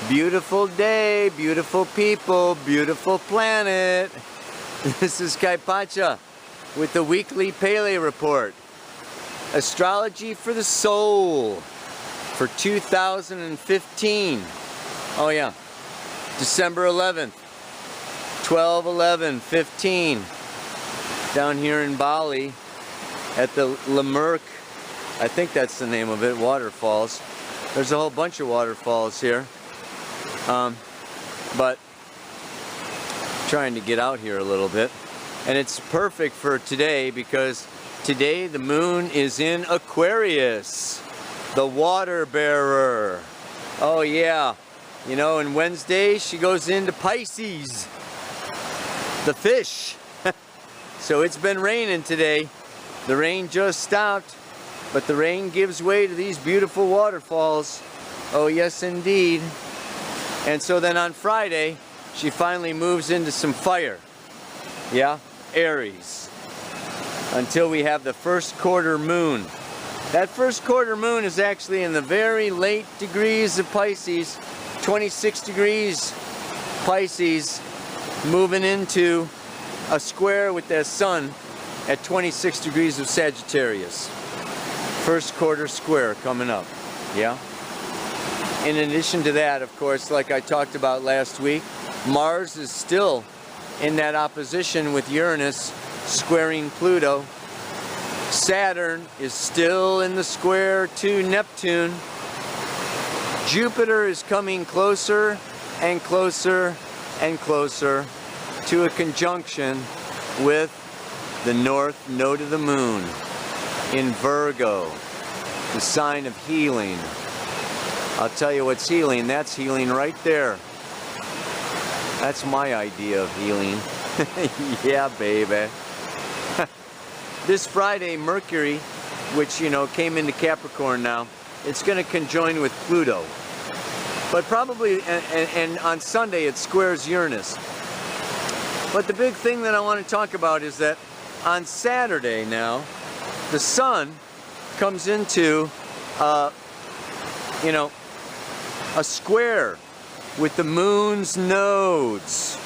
Beautiful day, beautiful people, beautiful planet. This is Kaypacha with the weekly Pele-rapport. Astrology for the soul for 2015. Oh yeah, December 11th, 12/11/15. Down here in Bali at the Lemurk, I think that's the name of it, waterfalls. There's a whole bunch of waterfalls here. But trying to get out here a little bit. And it's perfect for today because today the moon is in Aquarius, the water bearer. Oh yeah, you know, and Wednesday she goes into Pisces, the fish. So it's been raining today. The rain just stopped, but the rain gives way to these beautiful waterfalls. Oh yes indeed. And so then on Friday, she finally moves into some fire. Yeah, Aries. Until we have the first quarter moon. That first quarter moon is actually in the very late degrees of Pisces, 26 degrees Pisces, moving into a square with the sun at 26 degrees of Sagittarius. First quarter square coming up, yeah? In addition to that, of course, like I talked about last week, Mars is still in that opposition with Uranus squaring Pluto. Saturn is still in the square to Neptune. Jupiter is coming closer and closer and closer to a conjunction with the north node of the moon in Virgo, the sign of healing. I'll tell you what's healing. That's healing right there. That's my idea of healing. Yeah, baby. This Friday, Mercury, which, you know, came into Capricorn now, it's going to conjoin with Pluto. But probably, and on Sunday it squares Uranus. But the big thing that I want to talk about is that on Saturday now, the sun comes into, you know, a square with the moon's nodes.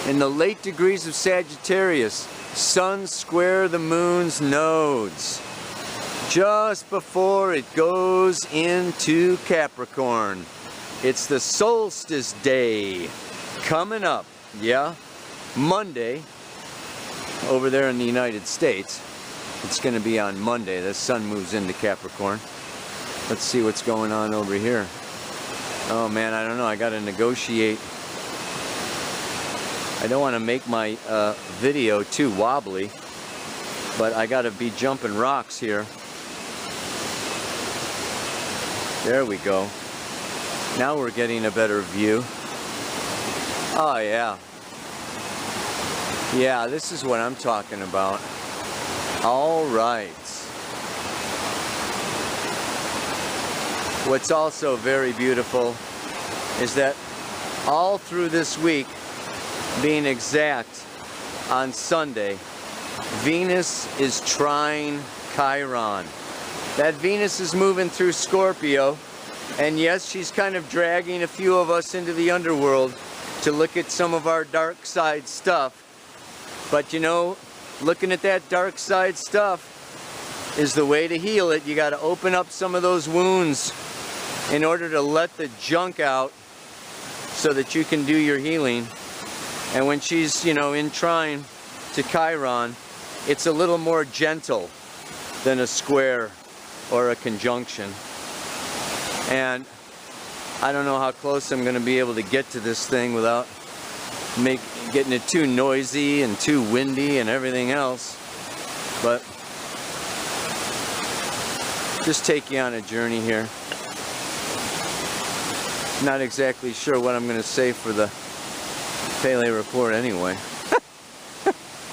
In the late degrees of Sagittarius, sun square the moon's nodes. Just before it goes into Capricorn. It's the solstice day coming up, yeah? Monday, over there in the United States. It's going to be on Monday. The sun moves into Capricorn. Let's see what's going on over here. Oh man, I don't know. I got to negotiate. I don't want to make my video too wobbly, but I got to be jumping rocks here. There we go. Now we're getting a better view. Oh yeah. Yeah, this is what I'm talking about. All right. What's also very beautiful is that all through this week, being exact, on Sunday, Venus is trine Chiron. That Venus is moving through Scorpio, and yes, she's kind of dragging a few of us into the underworld to look at some of our dark side stuff. But you know, looking at that dark side stuff is the way to heal it. You got to open up some of those wounds in order to let the junk out so that you can do your healing. And when she's, you know, in trine to Chiron, it's a little more gentle than a square or a conjunction. And I don't know how close I'm going to be able to get to this thing without getting it too noisy and too windy and everything else. But just take you on a journey here. Not exactly sure what I'm going to say for the Pele-rapport anyway.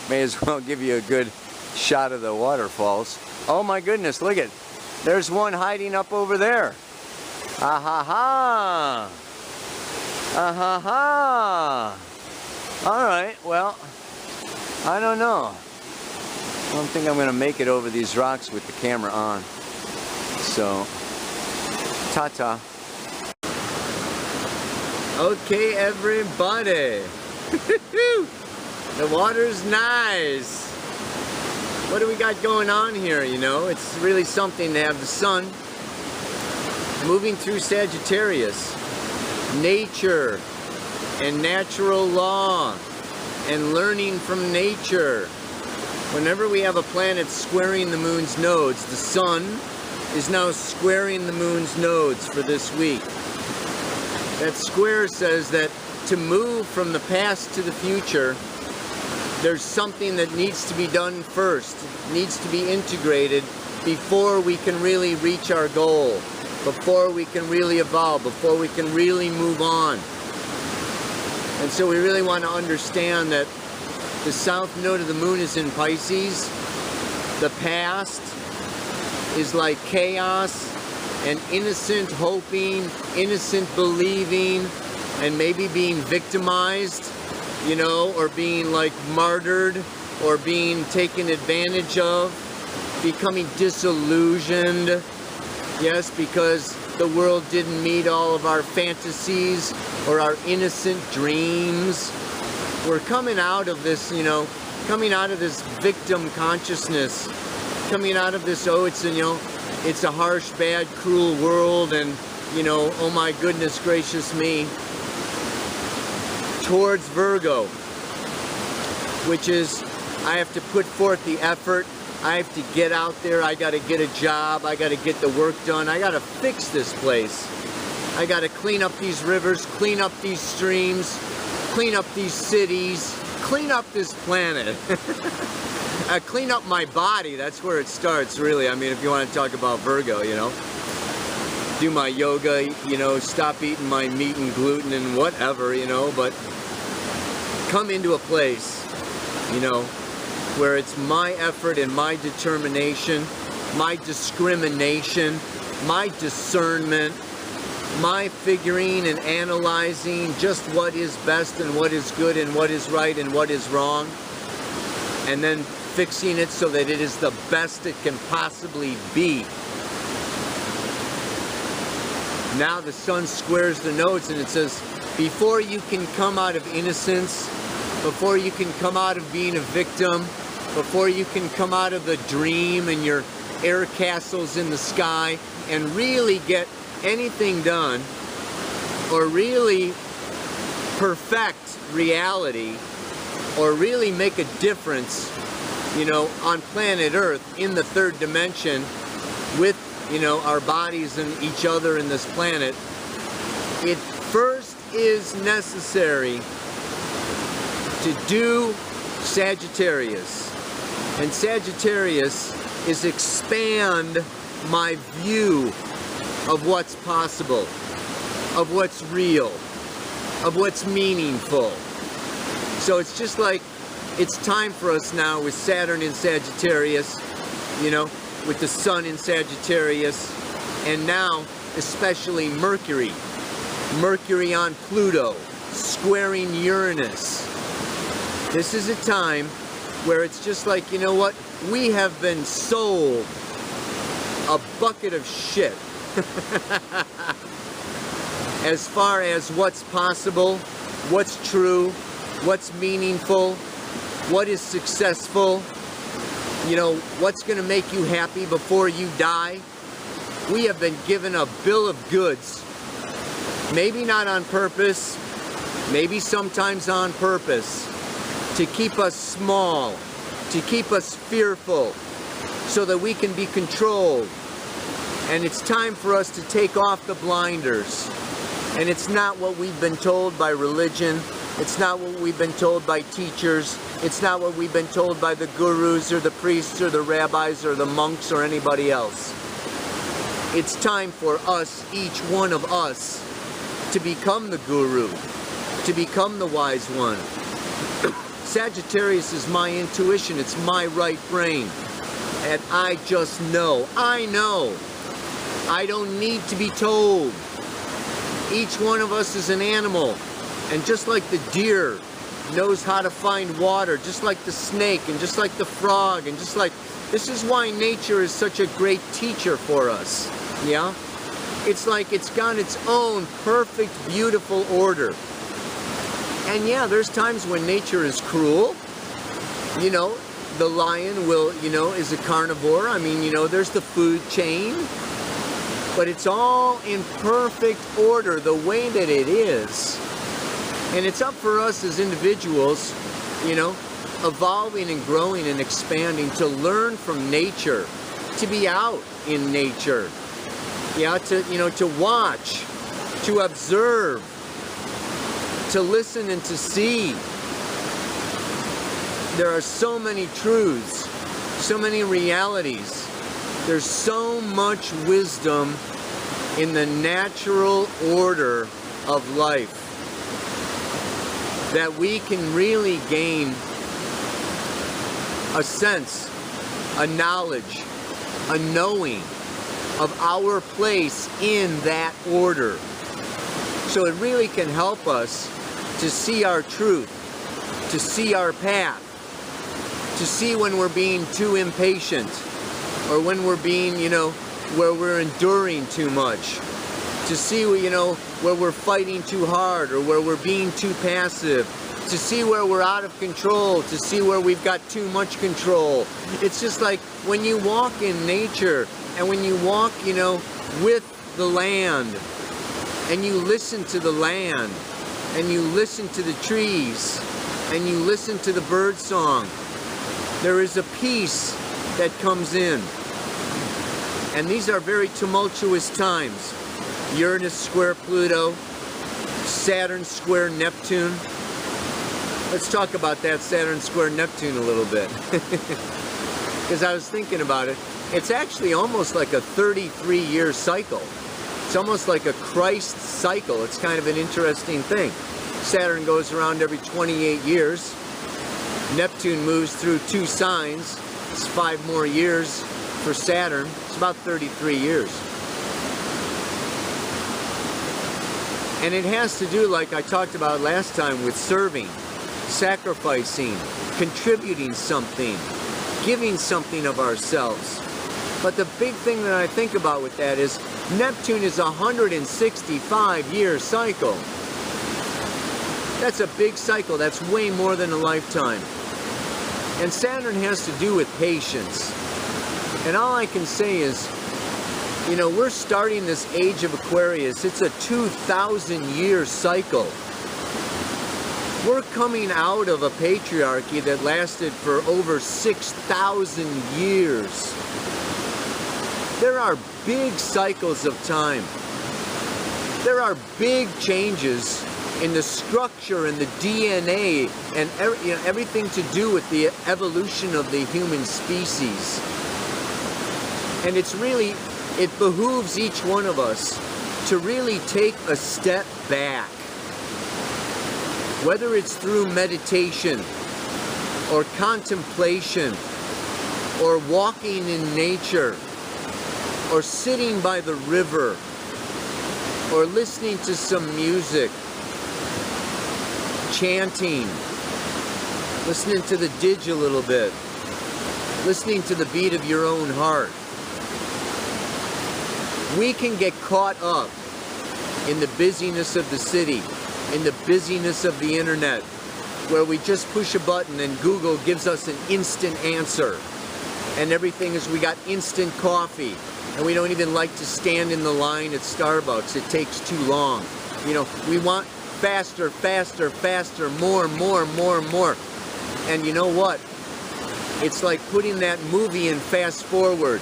May as well give you a good shot of the waterfalls. Oh my goodness, look at, there's one hiding up over there. Ah ha ha! Ah ha ha! Alright, well, I don't know. I don't think I'm going to make it over these rocks with the camera on. So, ta-ta. Okay, everybody. The water's nice. What do we got going on here, you know? It's really something to have the sun moving through Sagittarius. Nature and natural law and learning from nature. Whenever we have a planet squaring the moon's nodes, the sun is now squaring the moon's nodes for this week. That square says that to move from the past to the future, there's something that needs to be done first, needs to be integrated before we can really reach our goal, before we can really evolve, before we can really move on. And so we really want to understand that the south node of the moon is in Pisces. The past is like chaos and innocent hoping, innocent believing, and maybe being victimized, you know, or being like martyred, or being taken advantage of, becoming disillusioned. Yes, because the world didn't meet all of our fantasies or our innocent dreams. We're coming out of this, you know, coming out of this victim consciousness, coming out of this, oh, it's, you know, it's a harsh, bad, cruel world, and, you know, oh my goodness gracious me, towards Virgo, which is, I have to put forth the effort, I have to get out there, I got to get a job, I got to get the work done, I got to fix this place, I got to clean up these rivers, clean up these streams, clean up these cities, clean up this planet. Clean up my body, that's where it starts, really. I mean, if you want to talk about Virgo, you know. Do my yoga, you know, stop eating my meat and gluten and whatever, you know, but come into a place, you know, where it's my effort and my determination, my discrimination, my discernment, my figuring and analyzing just what is best and what is good and what is right and what is wrong, and then fixing it so that it is the best it can possibly be. Now the sun squares the nodes and it says, before you can come out of innocence, before you can come out of being a victim, before you can come out of the dream and your air castles in the sky and really get anything done, or really perfect reality, or really make a difference, you know, on planet Earth in the third dimension with, you know, our bodies and each other in this planet, it first is necessary to do Sagittarius. And Sagittarius is expand my view of what's possible, of what's real, of what's meaningful. So it's just like, it's time for us now with Saturn in Sagittarius, you know, with the Sun in Sagittarius, and now especially Mercury. Mercury on Pluto, squaring Uranus. This is a time where it's just like, you know what, we have been sold a bucket of shit as far as what's possible, what's true, what's meaningful, what is successful, you know, what's going to make you happy before you die. We have been given a bill of goods, maybe not on purpose, maybe sometimes on purpose, to keep us small, to keep us fearful, so that we can be controlled. And it's time for us to take off the blinders. And it's not what we've been told by religion. It's not what we've been told by teachers. It's not what we've been told by the gurus or the priests or the rabbis or the monks or anybody else. It's time for us, each one of us, to become the guru, to become the wise one. Sagittarius is my intuition. It's my right brain. And I just know. I know. I don't need to be told. Each one of us is an animal. And just like the deer knows how to find water, just like the snake, and just like the frog, and just like, this is why nature is such a great teacher for us, yeah? It's like it's got its own perfect, beautiful order. And yeah, there's times when nature is cruel. You know, the lion will, is a carnivore. I mean, there's the food chain. But it's all in perfect order, the way that it is. And it's up for us as individuals, evolving and growing and expanding to learn from nature, to be out in nature. Yeah, to watch, to observe, to listen and to see. There are so many truths, so many realities. There's so much wisdom in the natural order of life that we can really gain a sense, a knowledge, a knowing of our place in that order. So it really can help us to see our truth, to see our path, to see when we're being too impatient, or when we're being, where we're enduring too much, to see, where we're fighting too hard, or where we're being too passive, to see where we're out of control, to see where we've got too much control. It's just like when you walk in nature, and when you walk, with the land, and you listen to the land, and you listen to the trees, and you listen to the bird song, there is a peace that comes in. And these are very tumultuous times. Uranus square Pluto, Saturn square Neptune. Let's talk about that Saturn square Neptune a little bit. Because I was thinking about it. It's actually almost like a 33-year cycle. It's almost like a Christ cycle. It's kind of an interesting thing. Saturn goes around every 28 years. Neptune moves through 2 signs. It's 5 more years for Saturn. It's about 33 years. And it has to do, like I talked about last time, with serving, sacrificing, contributing something, giving something of ourselves. But the big thing that I think about with that is Neptune is a 165-year cycle. That's a big cycle. That's way more than a lifetime. And Saturn has to do with patience. And all I can say is, we're starting this age of Aquarius. It's a 2,000-year cycle. We're coming out of a patriarchy that lasted for over 6,000 years. There are big cycles of time. There are big changes in the structure and the DNA and everything to do with the evolution of the human species. And it behooves each one of us to really take a step back. Whether it's through meditation or contemplation or walking in nature or sitting by the river or listening to some music, chanting, listening to the didge a little bit, listening to the beat of your own heart. We can get caught up in the busyness of the city, in the busyness of the internet, where we just push a button and Google gives us an instant answer. And everything is, we got instant coffee. And we don't even like to stand in the line at Starbucks. It takes too long. We want faster, faster, faster, more, more, more, more. And you know what? It's like putting that movie in fast forward.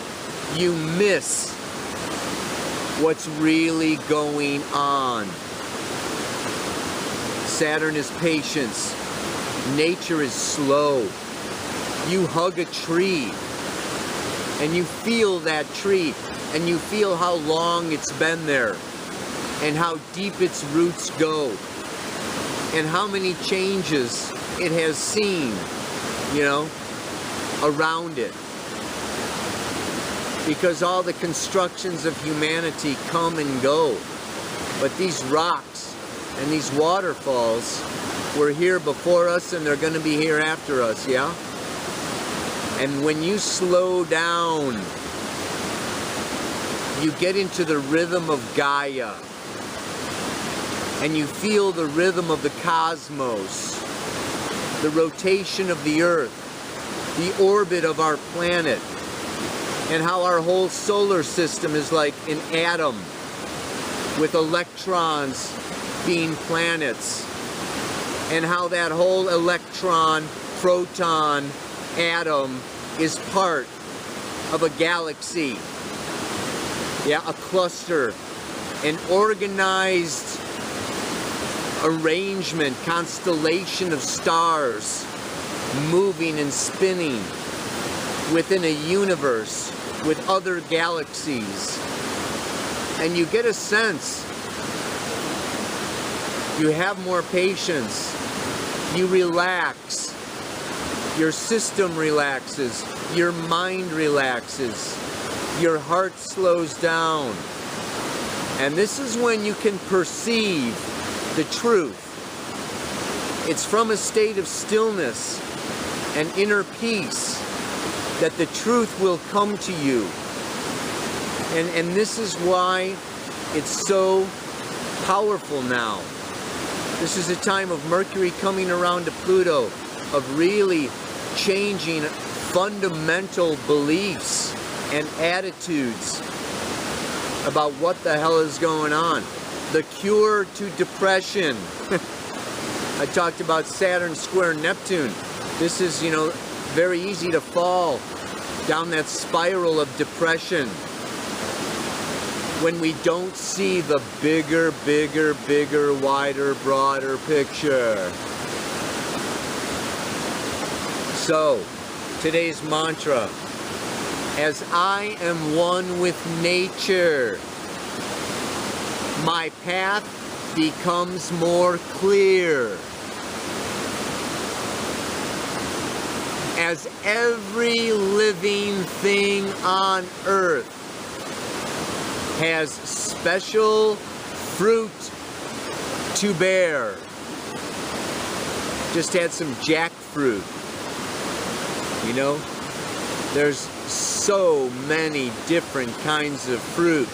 You miss what's really going on. Saturn is patience. Nature is slow. You hug a tree and you feel that tree and you feel how long it's been there and how deep its roots go and how many changes it has seen, around it. Because all the constructions of humanity come and go. But these rocks and these waterfalls were here before us and they're going to be here after us, yeah? And when you slow down, you get into the rhythm of Gaia, and you feel the rhythm of the cosmos, the rotation of the earth, the orbit of our planet, and how our whole solar system is like an atom with electrons being planets, and how that whole electron, proton, atom is part of a galaxy. Yeah, a cluster, an organized arrangement, constellation of stars moving and spinning within a universe with other galaxies. And you get a sense, you have more patience, you relax, your system relaxes, your mind relaxes, your heart slows down. And this is when you can perceive the truth. It's from a state of stillness and inner peace that the truth will come to you. And this is why it's so powerful now. This is a time of Mercury coming around to Pluto, of really changing fundamental beliefs and attitudes about what the hell is going on. The cure to depression. I talked about Saturn square Neptune. This is, very easy to fall down that spiral of depression when we don't see the bigger, wider, broader picture. So, today's mantra: as I am one with nature, my path becomes more clear. As every living thing on earth has special fruit to bear. Just had some jackfruit. There's so many different kinds of fruit,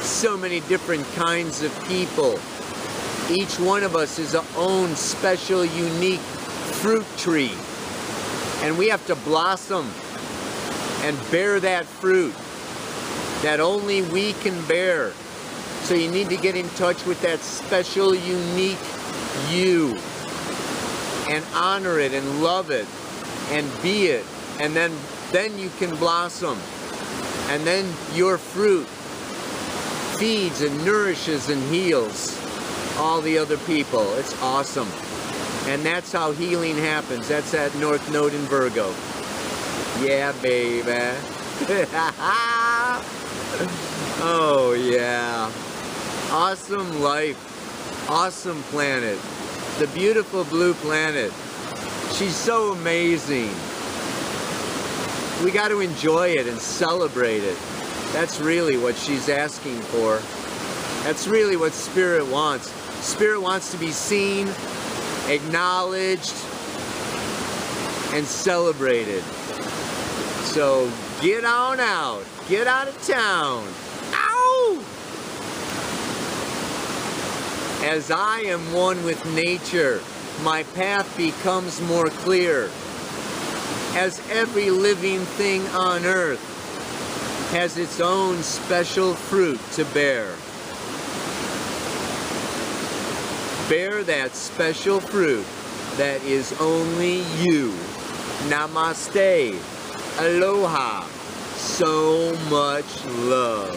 so many different kinds of people. Each one of us is our own special, unique fruit tree. And we have to blossom and bear that fruit that only we can bear. So you need to get in touch with that special, unique you and honor it and love it and be it. And then you can blossom. And then your fruit feeds and nourishes and heals all the other people. It's awesome. And that's how healing happens. That's that North Node in Virgo. Yeah, baby. Oh, yeah. Awesome life. Awesome planet. The beautiful blue planet. She's so amazing. We got to enjoy it and celebrate it. That's really what she's asking for. That's really what Spirit wants. Spirit wants to be seen, acknowledged, and celebrated. So get on out. Get out of town. Ow! As I am one with nature, my path becomes more clear. As every living thing on earth has its own special fruit to bear. Bear that special fruit that is only you. Namaste. Aloha. So much love.